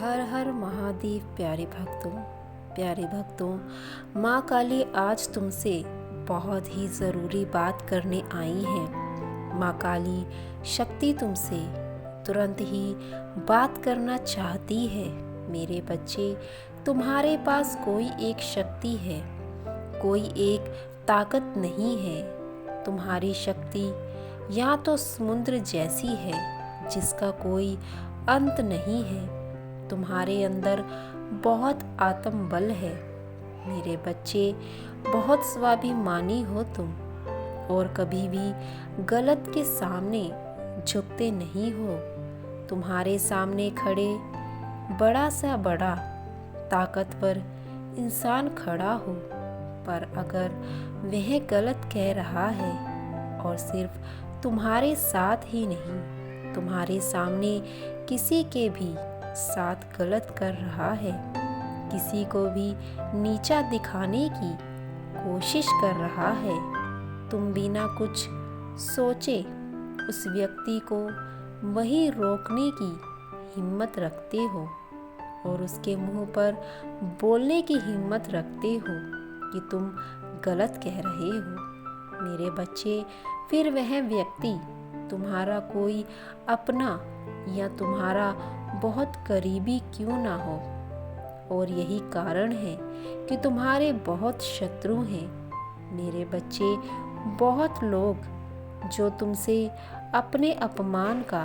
हर हर महादेव। प्यारे भक्तों, माँ काली आज तुमसे बहुत ही ज़रूरी बात करने आई हैं। माँ काली शक्ति तुमसे तुरंत ही बात करना चाहती है। मेरे बच्चे, तुम्हारे पास कोई एक शक्ति है, कोई एक ताकत नहीं है। तुम्हारी शक्ति या तो समुद्र जैसी है जिसका कोई अंत नहीं है। तुम्हारे अंदर बहुत आत्मबल है। मेरे बच्चे, बहुत स्वाभिमानी हो तुम और कभी भी गलत के सामने झुकते नहीं हो। तुम्हारे सामने खड़े बड़ा सा बड़ा ताकतवर इंसान खड़ा हो, पर अगर वह गलत कह रहा है और सिर्फ तुम्हारे साथ ही नहीं, तुम्हारे सामने किसी के भी साथ गलत कर रहा है, किसी को भी नीचा दिखाने की कोशिश कर रहा है, तुम बिना कुछ सोचे उस व्यक्ति को वही रोकने की हिम्मत रखते हो और उसके मुंह पर बोलने की हिम्मत रखते हो कि तुम गलत कह रहे हो। मेरे बच्चे, फिर वह व्यक्ति तुम्हारा कोई अपना या तुम्हारा बहुत करीबी क्यों ना हो, और यही कारण है कि तुम्हारे बहुत शत्रु हैं। मेरे बच्चे, बहुत लोग जो तुमसे अपने अपमान का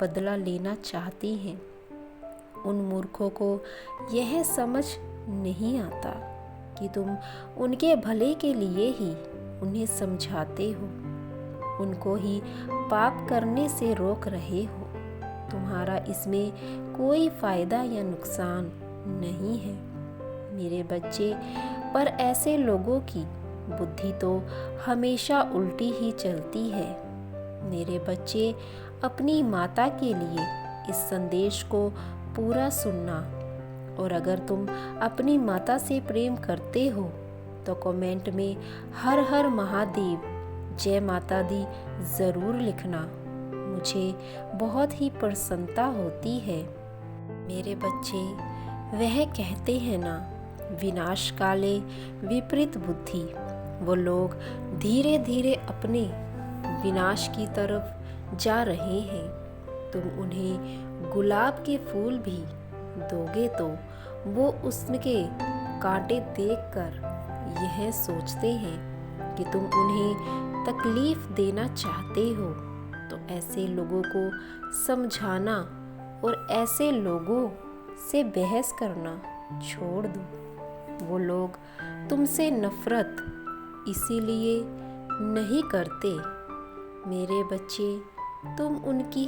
बदला लेना चाहती हैं, उन मूर्खों को यह समझ नहीं आता कि तुम उनके भले के लिए ही उन्हें समझाते हो, उनको ही पाप करने से रोक रहे हो। तुम्हारा इसमें कोई फायदा या नुकसान नहीं है। मेरे बच्चे, पर ऐसे लोगों की बुद्धि तो हमेशा उल्टी ही चलती है। मेरे बच्चे, अपनी माता के लिए इस संदेश को पूरा सुनना, और अगर तुम अपनी माता से प्रेम करते हो तो कमेंट में हर हर महादेव जय माता दी ज़रूर लिखना। मुझे बहुत ही प्रसन्नता होती है। मेरे बच्चे, वह कहते हैं ना, विनाश काले विपरीत बुद्धि। वो लोग धीरे धीरे अपने विनाश की तरफ जा रहे हैं। तुम उन्हें गुलाब के फूल भी दोगे तो वो उसके कांटे देखकर यह सोचते हैं कि तुम उन्हें तकलीफ देना चाहते हो। तो ऐसे लोगों को समझाना और ऐसे लोगों से बहस करना छोड़ दो। वो लोग तुमसे नफरत इसीलिए नहीं करते। मेरे बच्चे, तुम उनकी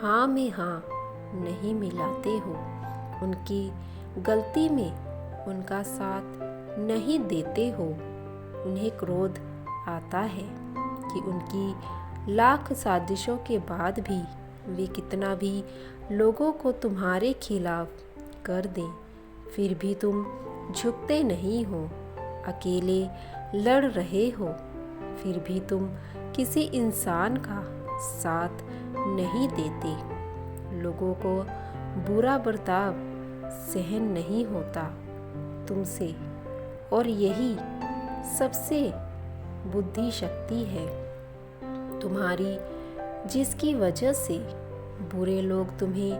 हाँ में हाँ नहीं मिलाते हो, उनकी गलती में उनका साथ नहीं देते हो। उन्हें क्रोध आता है कि उनकी लाख साजिशों के बाद भी वे कितना भी लोगों को तुम्हारे खिलाफ कर दें, फिर भी तुम झुकते नहीं हो। अकेले लड़ रहे हो, फिर भी तुम किसी इंसान का साथ नहीं देते। लोगों को बुरा बर्ताव सहन नहीं होता तुमसे, और यही सबसे बुद्धि शक्ति है तुम्हारी, जिसकी वजह से बुरे लोग तुम्हें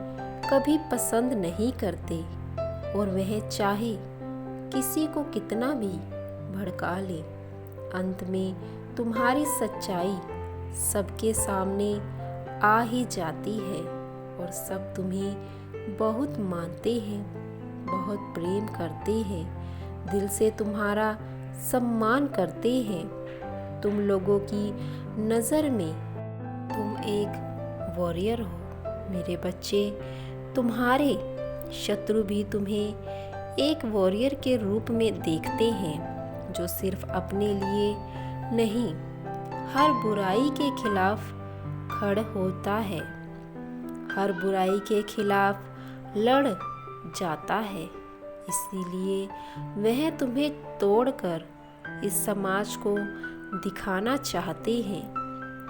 कभी पसंद नहीं करते, और वह चाहे किसी को कितना भी भड़का ले, अंत में तुम्हारी सच्चाई सबके सामने आ ही जाती है और सब तुम्हें बहुत मानते हैं, बहुत प्रेम करते हैं, दिल से तुम्हारा सम्मान करते हैं। तुम लोगों की नज़र में तुम एक वॉरियर हो। मेरे बच्चे, तुम्हारे शत्रु भी तुम्हें एक वॉरियर के रूप में देखते हैं, जो सिर्फ अपने लिए नहीं, हर बुराई के खिलाफ खड़ा होता है, हर बुराई के खिलाफ लड़ जाता है। इसीलिए वह तुम्हें तोड़कर इस समाज को दिखाना चाहते हैं।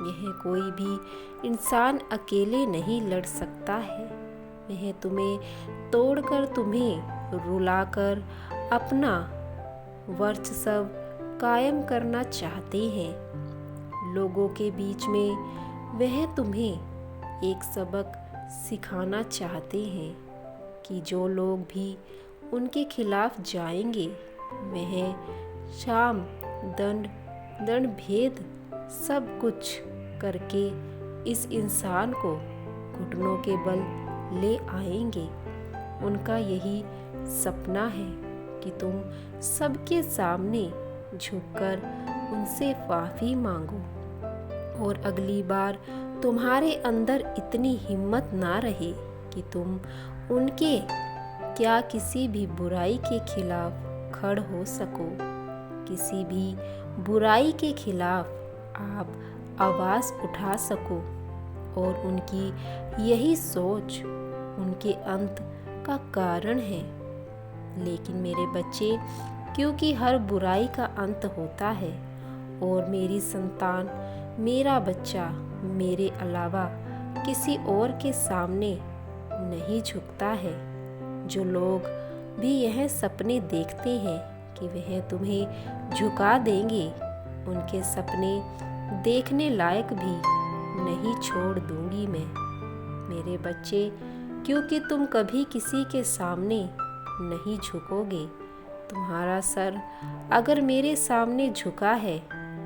यह कोई भी इंसान अकेले नहीं लड़ सकता है। वह तुम्हें तोड़कर, तुम्हें रुलाकर अपना वर्चस्व कायम करना चाहते हैं। लोगों के बीच में वह तुम्हें एक सबक सिखाना चाहते हैं कि जो लोग भी उनके खिलाफ जाएंगे वह शाम दंड भेद सब कुछ करके इस इंसान को घुटनों के बल ले आएंगे। उनका यही सपना है कि तुम सबके सामने झुककर उनसे माफी मांगो और अगली बार तुम्हारे अंदर इतनी हिम्मत ना रहे कि तुम उनके क्या किसी भी बुराई के खिलाफ खड़ हो सको। किसी भी बुराई के खिलाफ आप आवाज़ उठा सको और उनकी यही सोच उनके अंत का कारण है। लेकिन मेरे बच्चे, क्योंकि हर बुराई का अंत होता है और मेरी संतान, मेरा बच्चा मेरे अलावा किसी और के सामने नहीं झुकता है। जो लोग भी यह सपने देखते हैं कि वह तुम्हें झुका देंगे, उनके सपने देखने लायक भी नहीं छोड़ दूंगी मैं। मेरे बच्चे, क्योंकि तुम कभी किसी के सामने नहीं झुकोगे। तुम्हारा सर अगर मेरे सामने झुका है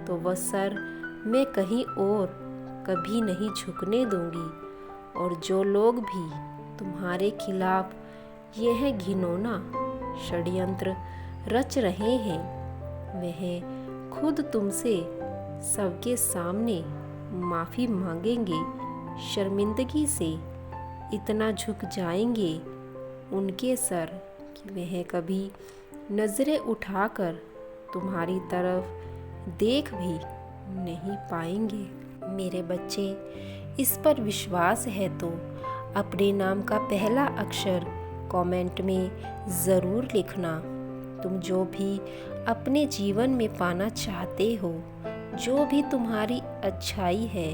तो वह सर मैं कहीं और कभी नहीं झुकने दूंगी। और जो लोग भी तुम्हारे खिलाफ यह घिनौना षड्यंत्र रच रहे हैं वह खुद तुमसे सबके सामने माफ़ी मांगेंगे। शर्मिंदगी से इतना झुक जाएंगे उनके सर कि वह कभी नज़रें उठाकर तुम्हारी तरफ देख भी नहीं पाएंगे। मेरे बच्चे, इस पर विश्वास है तो अपने नाम का पहला अक्षर कमेंट में ज़रूर लिखना। तुम जो भी अपने जीवन में पाना चाहते हो, जो भी तुम्हारी अच्छाई है,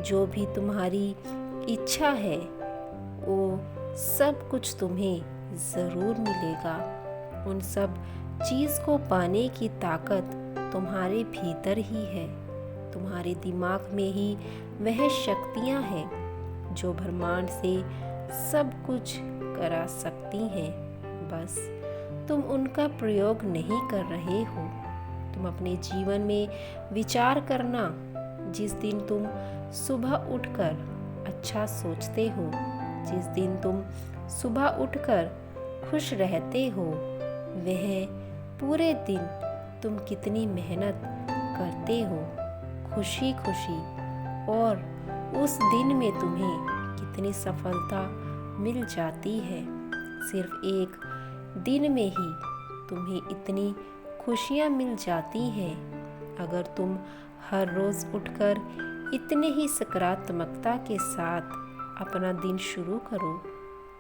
जो भी तुम्हारी इच्छा है, वो सब कुछ तुम्हें ज़रूर मिलेगा। उन सब चीज़ को पाने की ताकत तुम्हारे भीतर ही है। तुम्हारे दिमाग में ही वह शक्तियाँ हैं जो ब्रह्मांड से सब कुछ करा सकती हैं। बस तुम उनका प्रयोग नहीं कर रहे हो। तुम अपने जीवन में विचार करना, जिस दिन तुम सुबह उठकर अच्छा सोचते हो, जिस दिन तुम सुबह उठकर खुश रहते हो, वह पूरे दिन तुम कितनी मेहनत करते हो खुशी खुशी, और उस दिन में तुम्हें कितनी सफलता मिल जाती है। सिर्फ एक दिन में ही तुम्हें इतनी खुशियाँ मिल जाती हैं। अगर तुम हर रोज़ उठकर इतने ही सकारात्मकता के साथ अपना दिन शुरू करो,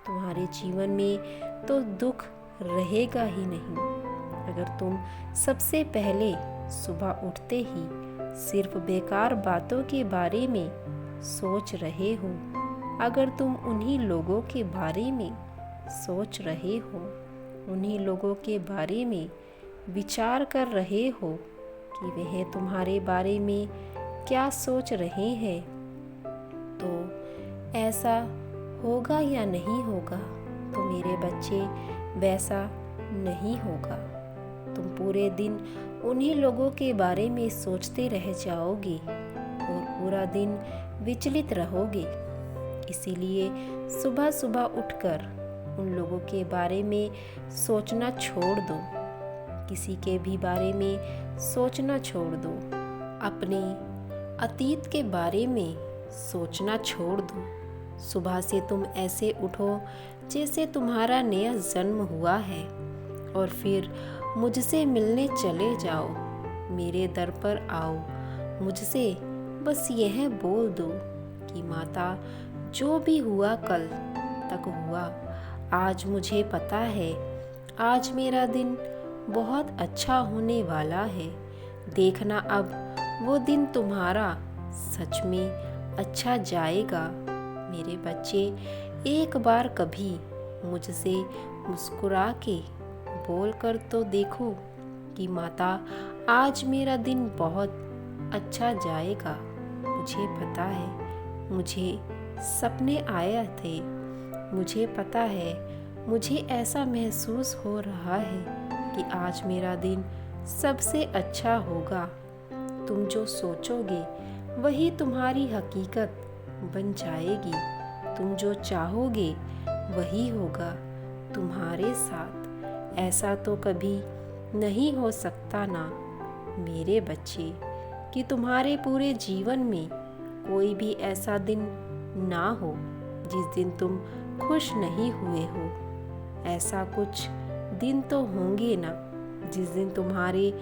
तुम्हारे जीवन में तो दुख रहेगा ही नहीं। अगर तुम सबसे पहले सुबह उठते ही सिर्फ बेकार बातों के बारे में सोच रहे हो, अगर तुम उन्हीं लोगों के बारे में सोच रहे हो, उन्हीं लोगों के बारे में विचार कर रहे हो कि वह तुम्हारे बारे में क्या सोच रहे हैं, तो ऐसा होगा या नहीं होगा? तो मेरे बच्चे, वैसा नहीं होगा। तुम पूरे दिन उन्हीं लोगों के बारे में सोचते रह जाओगे और पूरा दिन विचलित रहोगे। इसीलिए सुबह सुबह उठकर उन लोगों के बारे में सोचना छोड़ दो, किसी के भी बारे में सोचना छोड़ दो, अपने अतीत के बारे में सोचना छोड़ दो। सुबह से तुम ऐसे उठो जैसे तुम्हारा नया जन्म हुआ है और फिर मुझसे मिलने चले जाओ, मेरे दर पर आओ, मुझसे बस यह बोल दो कि माता, जो भी हुआ कल तक हुआ, आज मुझे पता है आज मेरा दिन बहुत अच्छा होने वाला है। देखना अब वो दिन तुम्हारा सच में अच्छा जाएगा। मेरे बच्चे, एक बार कभी मुझसे मुस्कुरा के बोल कर तो देखो कि माता, आज मेरा दिन बहुत अच्छा जाएगा। मुझे पता है, मुझे सपने आए थे, मुझे पता है, मुझे ऐसा महसूस हो रहा है कि आज मेरा दिन सबसे अच्छा होगा। तुम जो सोचोगे वही तुम्हारी हकीकत बन जाएगी। तुम जो चाहोगे वही होगा तुम्हारे साथ। ऐसा तो कभी नहीं हो सकता ना मेरे बच्चे कि तुम्हारे पूरे जीवन में कोई भी ऐसा दिन ना हो जिस दिन तुम खुश नहीं हुए हो। ऐसा कुछ दिन तो होंगे ना जिस दिन तुम्हारे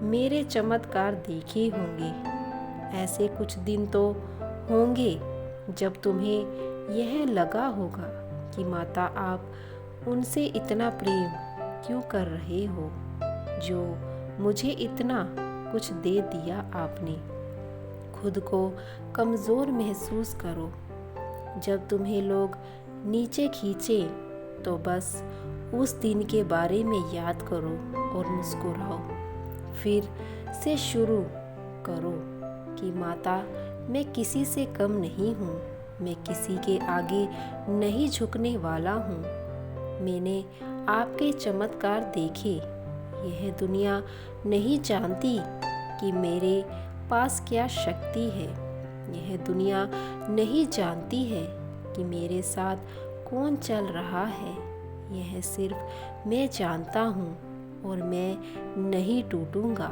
मेरे चमत्कार देखे होंगे। ऐसे कुछ दिन तो होंगे जब तुम्हें यह लगा होगा कि माता, आप उनसे इतना प्रेम क्यों कर रहे हो जो मुझे इतना कुछ दे दिया आपने। खुद को कमज़ोर महसूस करो। जब तुम्हें लोग नीचे खींचे तो बस उस दिन के बारे में याद करो और मुस्कुराओ। फिर से शुरू करो कि माता, मैं किसी से कम नहीं हूँ, मैं किसी के आगे नहीं झुकने वाला हूँ। मैंने आपके चमत्कार देखे। यह दुनिया नहीं जानती कि मेरे पास क्या शक्ति है। यह दुनिया नहीं जानती है कि मेरे साथ कौन चल रहा है। यह सिर्फ मैं जानता हूँ और मैं नहीं टूटूंगा।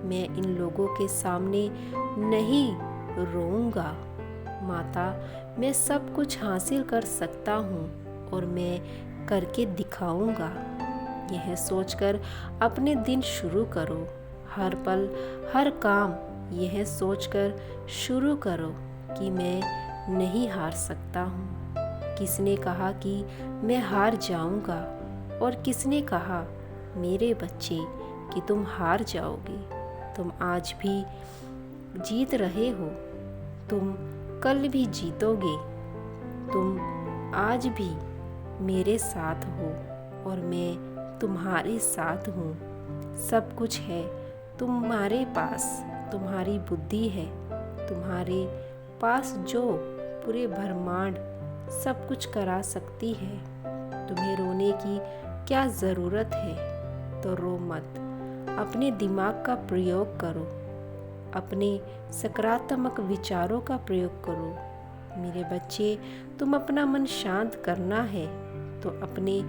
मैं इन लोगों के सामने नहीं रोऊंगा। माता, मैं सब कुछ हासिल कर सकता हूँ और मैं करके दिखाऊंगा। यह सोचकर अपने दिन शुरू करो। हर पल हर काम यह सोचकर शुरू करो कि मैं नहीं हार सकता हूँ। किसने कहा कि मैं हार जाऊंगा और किसने कहा मेरे बच्चे कि तुम हार जाओगे। तुम आज भी जीत रहे हो, तुम कल भी जीतोगे। तुम आज भी मेरे साथ हो और मैं तुम्हारे साथ हूँ। सब कुछ है तुम्हारे पास, तुम्हारी बुद्धि है तुम्हारे पास जो पूरे ब्रह्मांड सब कुछ करा सकती है। तुम्हें रोने की क्या ज़रूरत है? तो रो मत। अपने दिमाग का प्रयोग करो, अपने सकारात्मक विचारों का प्रयोग करो। मेरे बच्चे, तुम अपना मन शांत करना है तो अपने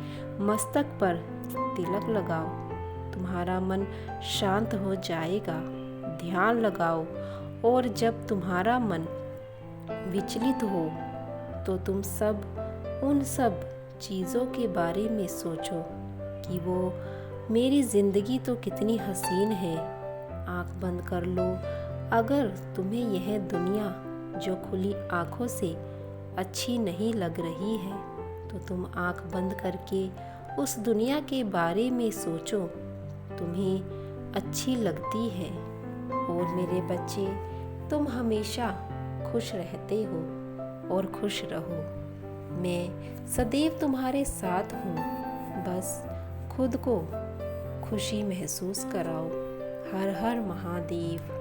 मस्तक पर तिलक लगाओ। तुम्हारा मन शांत हो जाएगा। ध्यान लगाओ और जब तुम्हारा मन विचलित हो तो तुम उन सब चीज़ों के बारे में सोचो कि वो मेरी ज़िंदगी तो कितनी हसीन है। आँख बंद कर लो। अगर तुम्हें यह दुनिया जो खुली आँखों से अच्छी नहीं लग रही है तो तुम आँख बंद करके उस दुनिया के बारे में सोचो तुम्हें अच्छी लगती है। और मेरे बच्चे, तुम हमेशा खुश रहते हो और खुश रहो। मैं सदैव तुम्हारे साथ हूँ। बस खुद को खुशी महसूस कराओ। हर हर महादेव।